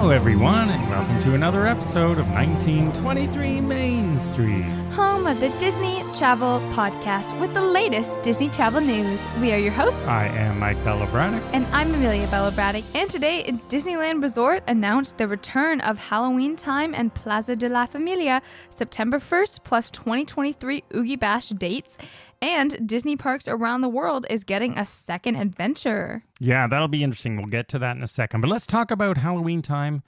Hello, everyone, and welcome to another episode of 1923 Main Street. Home of the Disney Travel Podcast with the latest Disney travel news. We are your hosts. I am Mike Braddock. And I'm Amelia Braddock. And today, Disneyland Resort announced the return of Halloween Time and Plaza de la Familia September 1st plus 2023 Oogie Bash dates. And Disney parks around the world is getting a second adventure. Yeah, that'll be interesting. We'll get to that in a second. But let's talk about Halloween Time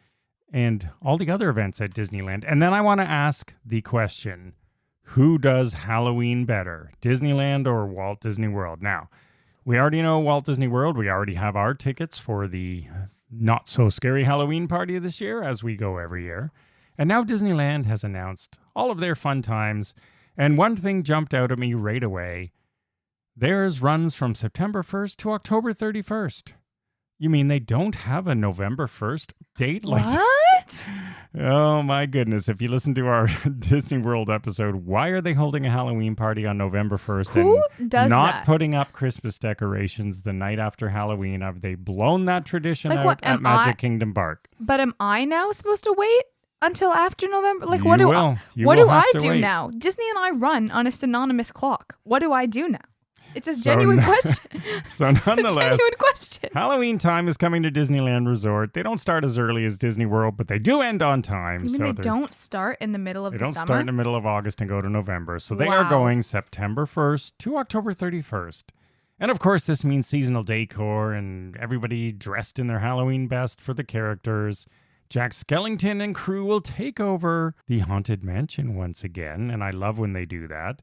and all the other events at Disneyland. And then I want to ask the question, who does Halloween better, Disneyland or Walt Disney World? Now, we already know Walt Disney World. We already have our tickets for the not-so-scary Halloween party this year, as we go every year. And now Disneyland has announced all of their fun times. And one thing jumped out at me right away. Theirs runs from September 1st to October 31st. You mean they don't have a November 1st date? What? Oh my goodness. If you listen to our Disney World episode, why are they holding a Halloween party on November 1st Who and does not that? putting up Christmas decorations the night after Halloween? Have they blown that tradition Like out what, at am Magic I- Kingdom Park? But am I now supposed to wait until after November? Like, You what do will. I, You what will do have I to do wait. now? Disney and I run on a synonymous clock. What do I do now? It's a So genuine no- question. So It's a nonetheless, genuine question. Halloween Time is coming to Disneyland Resort. They don't start as early as Disney World, but they do end on time. You mean so they they're- don't start in the middle of They the don't summer? start in the middle of August and go to November. So they are Wow. going September 1st to October 31st. And of course, this means seasonal decor and everybody dressed in their Halloween best for the characters. Jack Skellington and crew will take over the Haunted Mansion once again, and I love when they do that.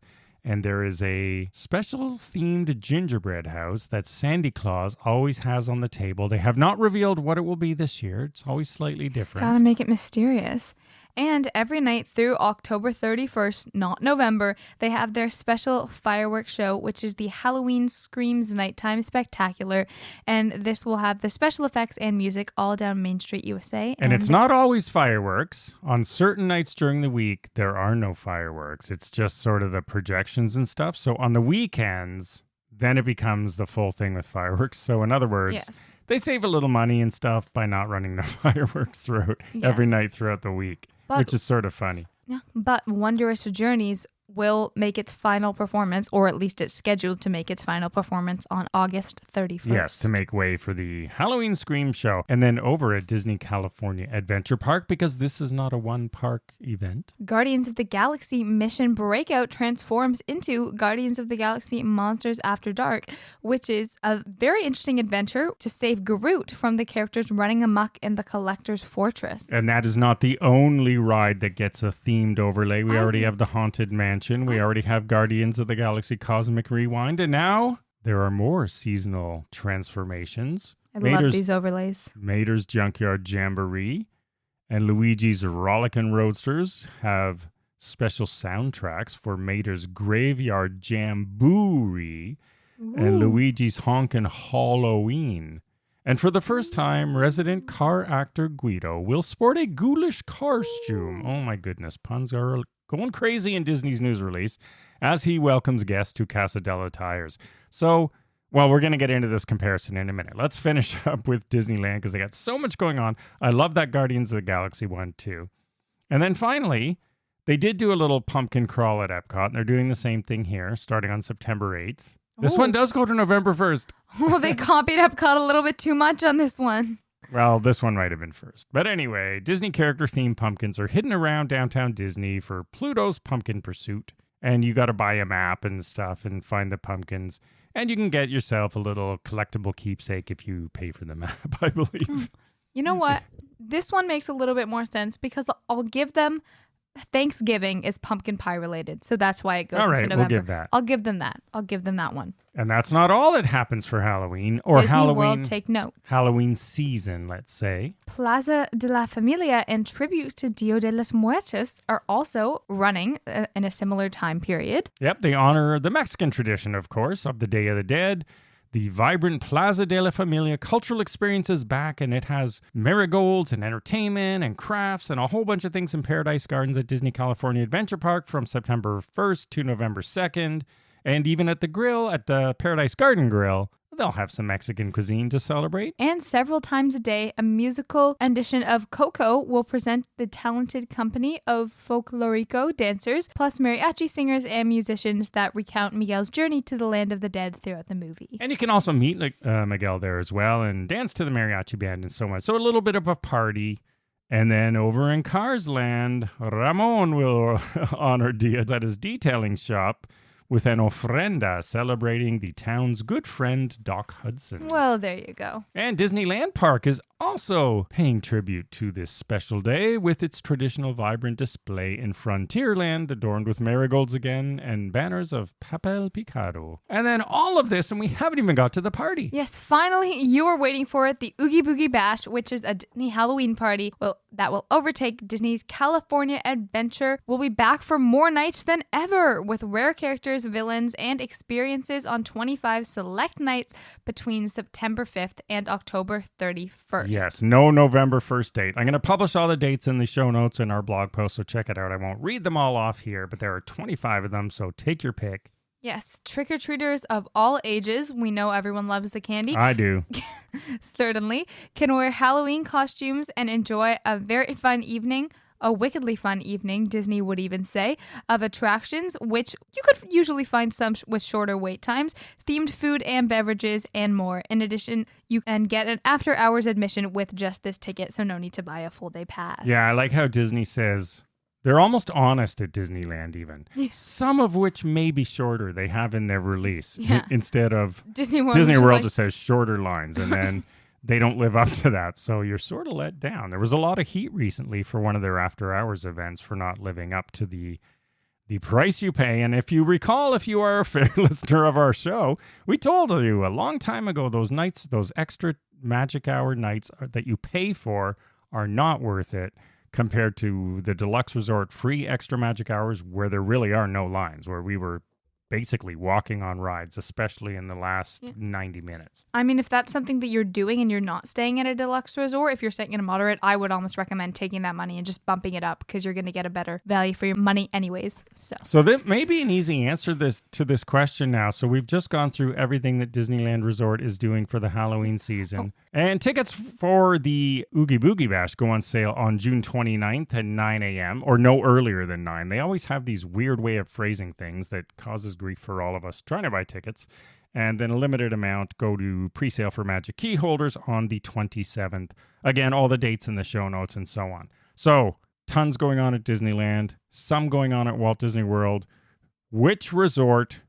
And there is a special themed gingerbread house that Sandy Claus always has on the table. They have not revealed what it will be this year. It's always slightly different. Gotta make it mysterious. And every night through October 31st, not November, they have their special fireworks show, which is the Halloween Screams Nighttime Spectacular. And this will have the special effects and music all down Main Street, USA. And it's not always fireworks. On certain nights during the week, there are no fireworks. It's just sort of the projections and stuff. So on the weekends, then it becomes the full thing with fireworks. So in other words, Yes. they save a little money and stuff by not running the fireworks throughout every Yes. night throughout the week, But- which is sort of funny. Yeah. But Wondrous Journeys will make its final performance, or at least it's scheduled to make its final performance on August 31st. Yes, to make way for the Halloween Scream Show. And then over at Disney California Adventure Park, because this is not a one-park event. Guardians of the Galaxy Mission Breakout transforms into Guardians of the Galaxy Monsters After Dark, which is a very interesting adventure to save Groot from the characters running amok in the Collector's Fortress. And that is not the only ride that gets a themed overlay. We already have the Haunted Mansion. We already have Guardians of the Galaxy Cosmic Rewind. And now there are more seasonal transformations. I love these overlays. Mater's Junkyard Jamboree and Luigi's Rollickin' Roadsters have special soundtracks for Mater's Graveyard Jamboree and Ooh. Luigi's Honkin' Halloween. And for the first time, resident car actor Guido will sport a ghoulish costume. Oh my goodness, puns are going crazy in Disney's news release as he welcomes guests to Casadella Tires. So, well, we're going to get into this comparison in a minute. Let's finish up with Disneyland because they got so much going on. I love that Guardians of the Galaxy one too. And then finally, they did do a little pumpkin crawl at Epcot, and they're doing the same thing here starting on September 8th. This Oh. one does go to November 1st. Oh, they copied Epcot a little bit too much on this one. Well, this one might have been first. But anyway, Disney character-themed pumpkins are hidden around downtown Disney for Pluto's Pumpkin Pursuit. And you got to buy a map and stuff and find the pumpkins. And you can get yourself a little collectible keepsake if you pay for the map, I believe. You know what? This one makes a little bit more sense because I'll give them Thanksgiving is pumpkin pie related. So that's why it goes All into right, November. we'll give that. I'll give them that. I'll give them that one. And that's not all that happens for Halloween or Disney Halloween. World, take notes. Halloween season, let's say. Plaza de la Familia and tributes to Dia de los Muertos are also running in a similar time period. Yep, they honor the Mexican tradition, of course, of the Day of the Dead. The vibrant Plaza de la Familia cultural experience is back, and it has marigolds and entertainment and crafts and a whole bunch of things in Paradise Gardens at Disney California Adventure Park from September 1st to November 2nd. And even at the grill, at the Paradise Garden Grill, They'll have some Mexican cuisine to celebrate. And several times a day, a musical edition of Coco will present the talented company of folklorico dancers, plus mariachi singers and musicians that recount Miguel's journey to the land of the dead throughout the movie. And you can also meet Miguel there as well and dance to the mariachi band and so on. So a little bit of a party. And then over in Cars Land, Ramon will honor Diaz at his detailing shop with an ofrenda celebrating the town's good friend, Doc Hudson. Well, there you go. And Disneyland Park is also paying tribute to this special day with its traditional vibrant display in Frontierland, adorned with marigolds again and banners of papel picado. And then all of this, and we haven't even got to the party. Yes, finally, you were waiting for it. The Oogie Boogie Bash, which is a Disney Halloween party that will overtake Disney's California Adventure, will be back for more nights than ever, with rare characters, villains, and experiences on 25 select nights between September 5th and October 31st. Yes, no November 1st date. I'm going to publish all the dates in the show notes in our blog post, so check it out. I won't read them all off here, but there are 25 of them, so take your pick. Yes, trick-or-treaters of all ages, we know everyone loves the candy. I do. Certainly, can wear Halloween costumes and enjoy a very fun evening. A wickedly fun evening, Disney would even say, of attractions, which you could usually find some with shorter wait times, themed food and beverages, and more. In addition, you can get an after-hours admission with just this ticket, so no need to buy a full-day pass. Yeah, I like how Disney says they're almost honest at Disneyland even. Yeah. Some of which may be shorter they have in their release. Yeah. Instead of Disney World just says shorter lines, and then they don't live up to that, so you're sort of let down. There was a lot of heat recently for one of their after-hours events for not living up to the price you pay. And if you recall, if you are a fair listener of our show, we told you a long time ago those nights, those extra magic hour nights that you pay for are not worth it compared to the deluxe resort free extra magic hours where there really are no lines, where we were basically walking on rides, especially in the last 90 minutes. I mean, if that's something that you're doing and you're not staying at a deluxe resort, if you're staying in a moderate, I would almost recommend taking that money and just bumping it up because you're going to get a better value for your money anyways. So that may be an easy answer to this question now. So we've just gone through everything that Disneyland Resort is doing for the Halloween season. And tickets for the Oogie Boogie Bash go on sale on June 29th at 9 a.m. or no earlier than 9. They always have these weird way of phrasing things that causes grief for all of us trying to buy tickets. And then a limited amount go to pre-sale for Magic Key holders on the 27th. Again, all the dates in the show notes and so on. So, tons going on at Disneyland, some going on at Walt Disney World. Which resort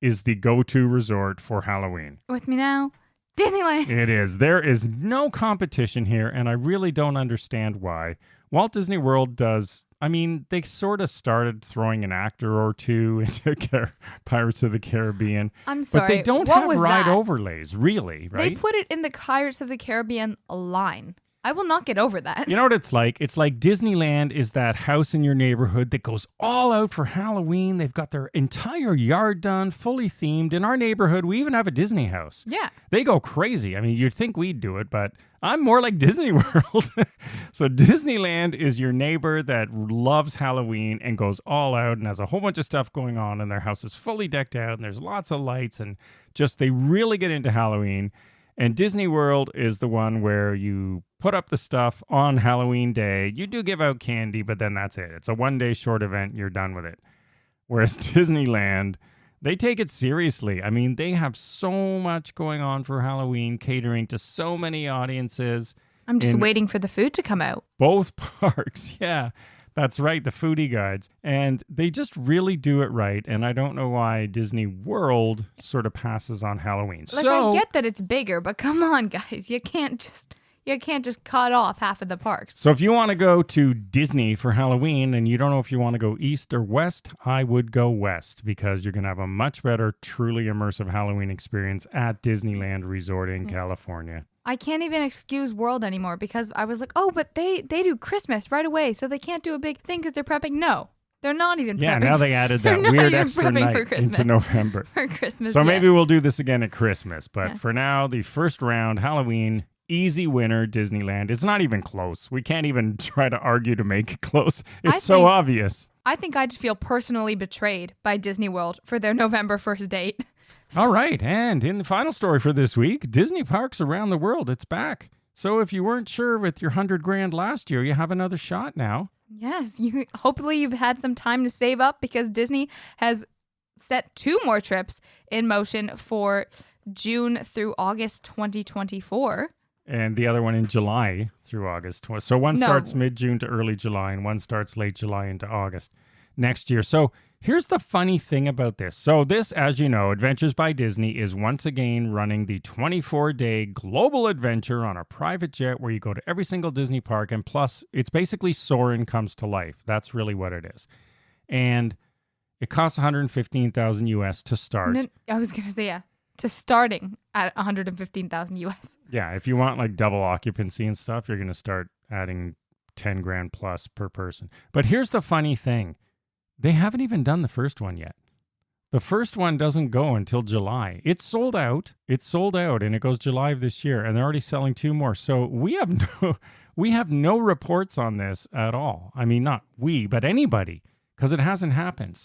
is the go-to resort for Halloween? with me now, Disneyland. It is. There is no competition here, and I really don't understand why. Walt Disney World does... I mean, they sort of started throwing an actor or two into Pirates of the Caribbean. I'm sorry. But they don't what have was ride that? overlays, really, right? They put it in the Pirates of the Caribbean line. I will not get over that. You know what it's like? It's like Disneyland is that house in your neighborhood that goes all out for Halloween. They've got their entire yard done, fully themed. In our neighborhood, we even have a Disney house. Yeah. They go crazy. I mean, you'd think we'd do it, but I'm more like Disney World. So Disneyland is your neighbor that loves Halloween and goes all out and has a whole bunch of stuff going on, and their house is fully decked out, and there's lots of lights, and just they really get into Halloween. And Disney World is the one where you put up the stuff on Halloween day. You do give out candy, but then that's it. It's a one-day short event. You're done with it. Whereas Disneyland, they take it seriously. I mean, they have so much going on for Halloween, catering to so many audiences. I'm just waiting for the food to come out. Both parks, yeah. That's right, the foodie guides. And they just really do it right. And I don't know why Disney World sort of passes on Halloween. I get that it's bigger, but come on, guys. You can't just cut off half of the parks. So if you want to go to Disney for Halloween and you don't know if you want to go east or west, I would go west because you're going to have a much better, truly immersive Halloween experience at Disneyland Resort in California. I can't even excuse World anymore because I was like, oh, but they do Christmas right away, so they can't do a big thing because they're prepping. No, they're not even prepping. Yeah, now they added that weird extra night into November. For Christmas, so maybe we'll do this again at Christmas. But for now, the first round, Halloween, easy winner, Disneyland. It's not even close. We can't even try to argue to make it close. It's so obvious. I think I just feel personally betrayed by Disney World for their November 1st date. All right. And in the final story for this week, Disney parks around the world. It's back. So if you weren't sure with your $100,000 last year, you have another shot now. Yes, hopefully you've had some time to save up because Disney has set 2 more trips in motion for June through August 2024. And the other one in July through August. So one starts mid-June to early July, and one starts late July into August next year. So here's the funny thing about this. So this, as you know, Adventures by Disney is once again running the 24-day global adventure on a private jet where you go to every single Disney park. And plus, it's basically Soarin' comes to life. That's really what it is. And it costs $115,000 US to start. No, I was going to say, yeah, to starting at $115,000 US. Yeah, if you want like double occupancy and stuff, you're going to start adding $10,000 plus per person. But here's the funny thing. They haven't even done the first one yet. The first one doesn't go until July. It's sold out. And it goes July of this year, and they're already selling 2 more. So we have no reports on this at all. I mean, not we, but anybody, because it hasn't happened.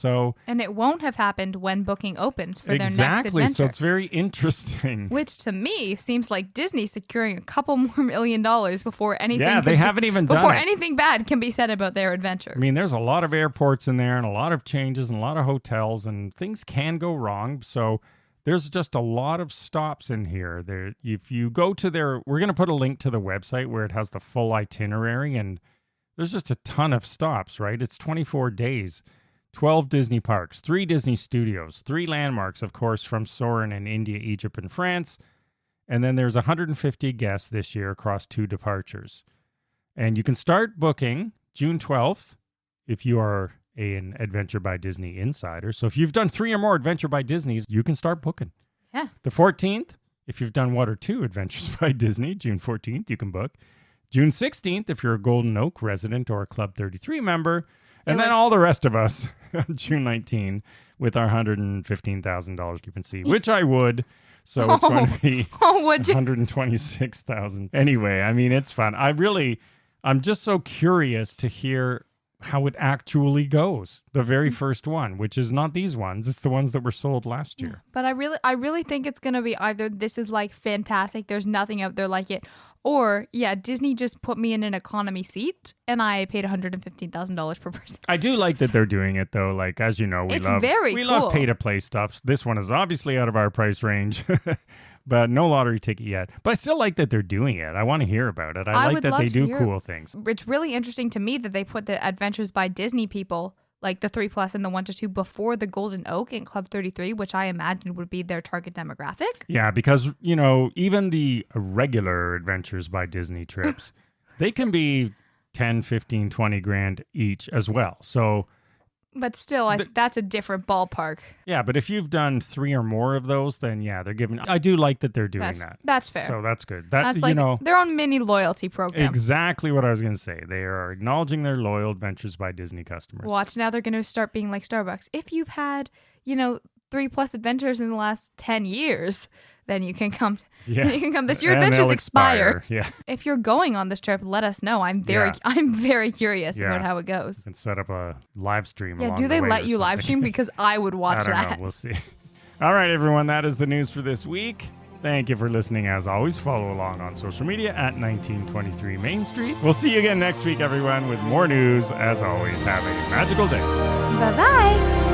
And it won't have happened when booking opens for their next adventure. Exactly. So it's very interesting. Which to me seems like Disney securing a couple more $1 million before anything. Yeah, they haven't even done it. Before anything bad can be said about their adventure. I mean, there's a lot of airports in there and a lot of changes and a lot of hotels, and things can go wrong. So there's just a lot of stops in here. If you go to we're going to put a link to the website where it has the full itinerary, and there's just a ton of stops, right? It's 24 days, 12 Disney parks, 3 Disney studios, 3 landmarks, of course, from Soarin' in India, Egypt, and France. And then there's 150 guests this year across 2 departures. And you can start booking June 12th if you are an Adventure by Disney insider. So if you've done 3 or more Adventure by Disneys, you can start booking. Yeah. The 14th, if you've done 1 or 2 Adventures by Disney, June 14th, you can book. June 16th, if you're a Golden Oak resident or a Club 33 member. And then all the rest of us on June 19 with our $115,000 occupancy, which I would. So it's going to be $126,000. Anyway, I mean, it's fun. I'm just so curious to hear how it actually goes. The very first one, which is not these ones. It's the ones that were sold last year. But I really think it's going to be either this is like fantastic, there's nothing out there like it, or Disney just put me in an economy seat and I paid $115,000 per person. I do like that they're doing it though. Like, as you know, we love pay to play stuff. This one is obviously out of our price range. But no lottery ticket yet. But I still like that they're doing it. I want to hear about it. I like that they do cool things. It's really interesting to me that they put the Adventures by Disney people, like the 3+ and the 1 to 2, before the Golden Oak and Club 33, which I imagine would be their target demographic. Yeah, because, even the regular Adventures by Disney trips, they can be 10, 15, 20 grand each as well. So... But still, that's a different ballpark. Yeah, but if you've done 3 or more of those, then they're giving... I do like that they're doing that. That's fair. So that's good. That's like their own mini loyalty program. Exactly what I was going to say. They are acknowledging their loyal Adventures by Disney customers. Watch, now they're going to start being like Starbucks. If you've had, 3+ adventures in the last 10 years, then you can come. Yeah. You can come. Your adventures expire. Yeah. If you're going on this trip, let us know. I'm very curious about how it goes. And set up a live stream. Yeah. Do they let you live stream? Because I would watch that. I don't know. We'll see. All right, everyone. That is the news for this week. Thank you for listening. As always, follow along on social media at 1923 Main Street. We'll see you again next week, everyone, with more news. As always, have a magical day. Bye-bye.